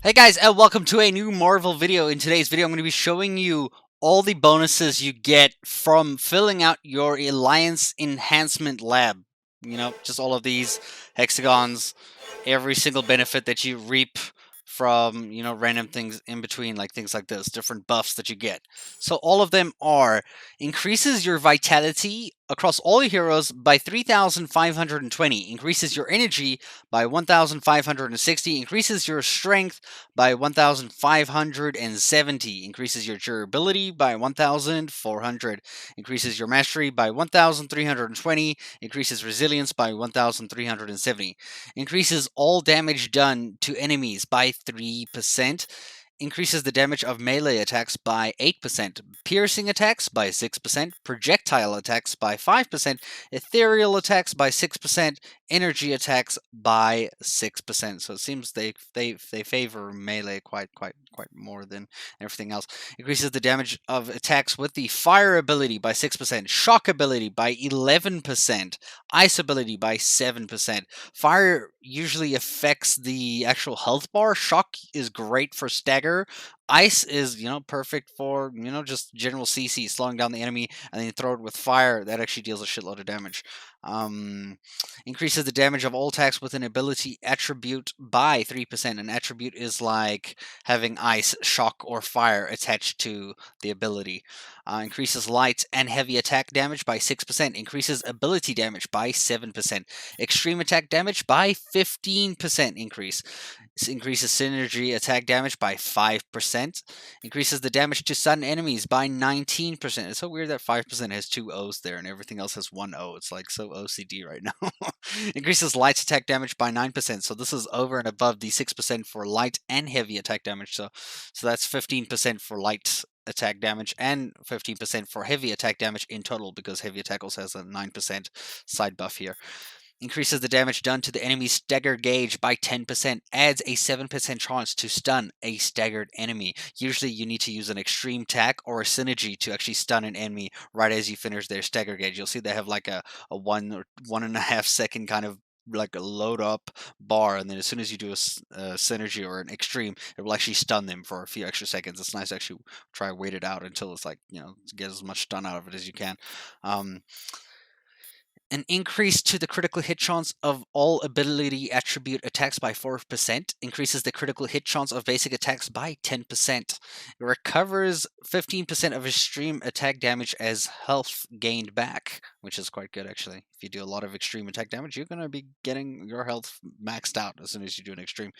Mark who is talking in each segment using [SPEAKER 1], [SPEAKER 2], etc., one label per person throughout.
[SPEAKER 1] Hey guys, and welcome to a new Marvel video. In today's video, I'm going to be showing you all the bonuses you get from filling out your Alliance Enhancement Lab. You know, just all of these hexagons, every single benefit that you reap from, random things in between, like things like this, different buffs that you get. So all of them are increases your vitality across all your heroes by 3,520, increases your energy by 1,560, increases your strength by 1,570, increases your durability by 1,400, increases your mastery by 1,320, increases resilience by 1,370, increases all damage done to enemies by 3%, increases the damage of melee attacks by 8%, piercing attacks by 6%, projectile attacks by 5%, ethereal attacks by 6%, energy attacks by 6%. So it seems they favor melee quite more than everything else. Increases the damage of attacks with the fire ability by 6%, shock ability by 11%, ice ability by 7%. Fire usually affects the actual health bar. Shock is great for stagger. Ice is, perfect for, just general CC, slowing down the enemy, and then you throw it with fire. That actually deals a shitload of damage. Increases the damage of all attacks with an ability attribute by 3%. An attribute is like having ice, shock, or fire attached to the ability. Increases light and heavy attack damage by 6%. Increases ability damage by 7%. Extreme attack damage by 15% increase. This increases synergy attack damage by 5%. Increases the damage to stun enemies by 19%. It's so weird that 5% has two O's there and everything else has one O. It's like so OCD right now. Increases light attack damage by 9%. So this is over and above the 6% for light and heavy attack damage. So that's 15% for light attack damage and 15% for heavy attack damage in total, because heavy attack also has a 9% side buff here. Increases the damage done to the enemy's stagger gauge by 10%. Adds a 7% chance to stun a staggered enemy. Usually you need to use an extreme attack or a synergy to actually stun an enemy right as you finish their stagger gauge. You'll see they have like a 1.5 second kind of like a load up bar, and then as soon as you do a synergy or an extreme, it will actually stun them for a few extra seconds. It's nice to actually try wait it out until it's like, get as much stun out of it as you can. An increase to the critical hit chance of all ability attribute attacks by 4%, increases the critical hit chance of basic attacks by 10%, it recovers 15% of extreme attack damage as health gained back, which is quite good actually. If you do a lot of extreme attack damage, you're going to be getting your health maxed out as soon as you do an extreme.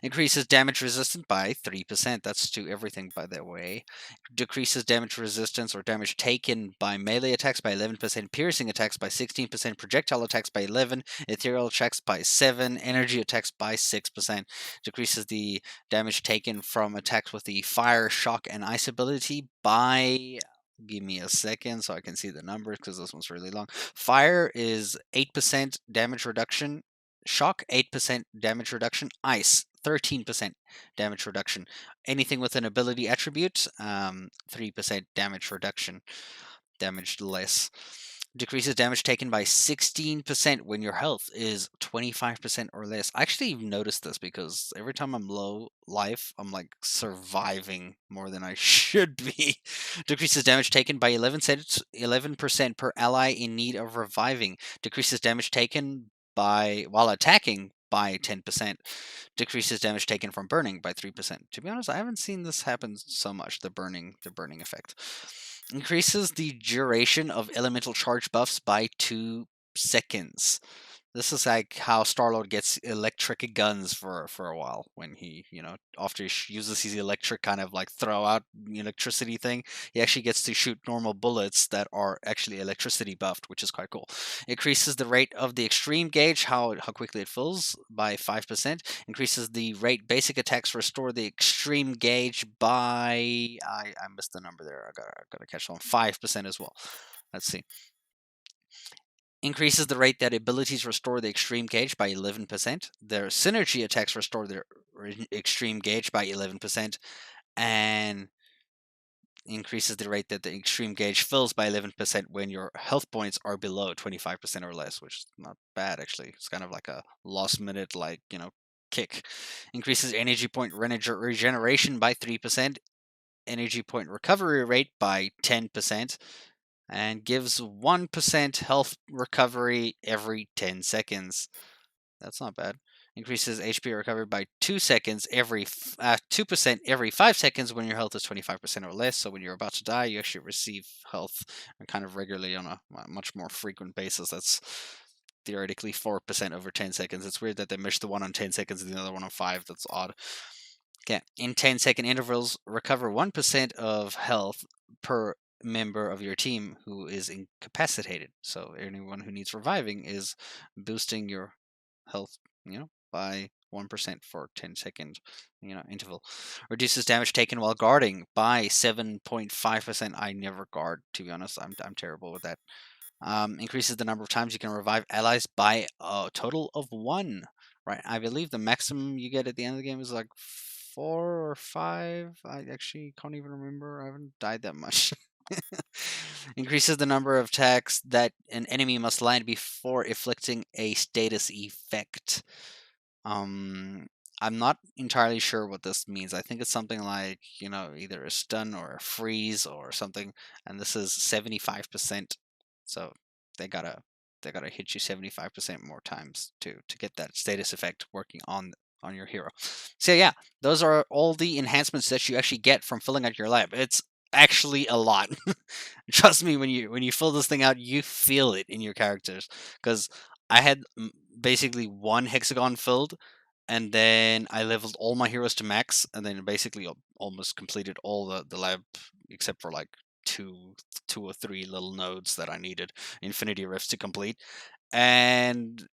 [SPEAKER 1] Increases damage resistance by 3%, that's to everything by the way. Decreases damage resistance or damage taken by melee attacks by 11%, piercing attacks by 16%, projectile attacks by 11, ethereal attacks by 7, energy attacks by 6%. Decreases the damage taken from attacks with the fire, shock, and ice ability by, give me a second so I can see the numbers because this one's really long. Fire is 8% damage reduction, shock 8% damage reduction, ice 13% damage reduction. Anything with an ability attribute, 3% damage reduction, damaged less. Decreases damage taken by 16% when your health is 25% or less. I actually noticed this because every time I'm low life, I'm like surviving more than I should be. Decreases damage taken by 11% per ally in need of reviving. Decreases damage taken by while attacking by 10%. Decreases damage taken from burning by 3%. To be honest, I haven't seen this happen so much, the burning effect. Increases the duration of elemental charge buffs by 2 seconds. This is like how Star-Lord gets electric guns for a while when he, after he uses his electric kind of like throw out electricity thing, he actually gets to shoot normal bullets that are actually electricity buffed, which is quite cool. Increases the rate of the extreme gauge, how quickly it fills, by 5%. Increases the rate basic attacks restore the extreme gauge by, I missed the number there. I gotta catch on, 5% as well. Let's see. Increases the rate that abilities restore the extreme gauge by 11%. Their synergy attacks restore their extreme gauge by 11%. And increases the rate that the extreme gauge fills by 11% when your health points are below 25% or less, which is not bad actually. It's kind of like a last minute, like, kick. Increases energy point regeneration by 3%, energy point recovery rate by 10%, and gives 1% health recovery every 10 seconds. That's not bad. Increases HP recovery by 2% every 5 seconds when your health is 25% or less. So when you're about to die, you actually receive health kind of regularly on a much more frequent basis. That's theoretically 4% over 10 seconds. It's weird that they measure the one on 10 seconds and the other one on 5. That's odd. Okay. In 10-second intervals, recover 1% of health per member of your team who is incapacitated. So anyone who needs reviving is boosting your health, by 1% for 10-second, interval. Reduces damage taken while guarding by 7.5%. I never guard, to be honest. I'm terrible with that. Increases the number of times you can revive allies by a total of 1. Right. I believe the maximum you get at the end of the game is like 4 or 5. I actually can't even remember. I haven't died that much. Increases the number of attacks that an enemy must land before inflicting a status effect. I'm not entirely sure what this means. I think it's something like, either a stun or a freeze or something, and this is 75%. So they gotta hit you 75% more times to get that status effect working on your hero. So yeah, those are all the enhancements that you actually get from filling out your lab. It's actually a lot. Trust me, when you fill this thing out, you feel it in your characters. Because I had basically one hexagon filled, and then I leveled all my heroes to max, and then basically almost completed all the lab except for like two or three little nodes that I needed Infinity Rifts to complete. And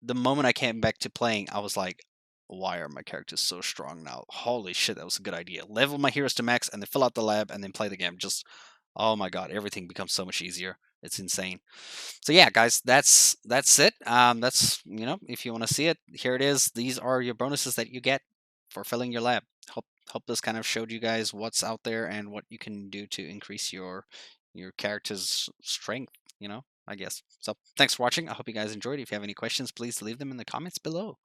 [SPEAKER 1] the moment I came back to playing, I was like, why are my characters so strong now? Holy shit, that was a good idea. Level my heroes to max and then fill out the lab and then play the game. Just, oh my god, everything becomes so much easier. It's insane. So yeah, guys, that's it. That's if you want to see it, here it is. These are your bonuses that you get for filling your lab. Hope this kind of showed you guys what's out there and what you can do to increase your character's strength. I guess. So thanks for watching. I hope you guys enjoyed. If you have any questions, please leave them in the comments below.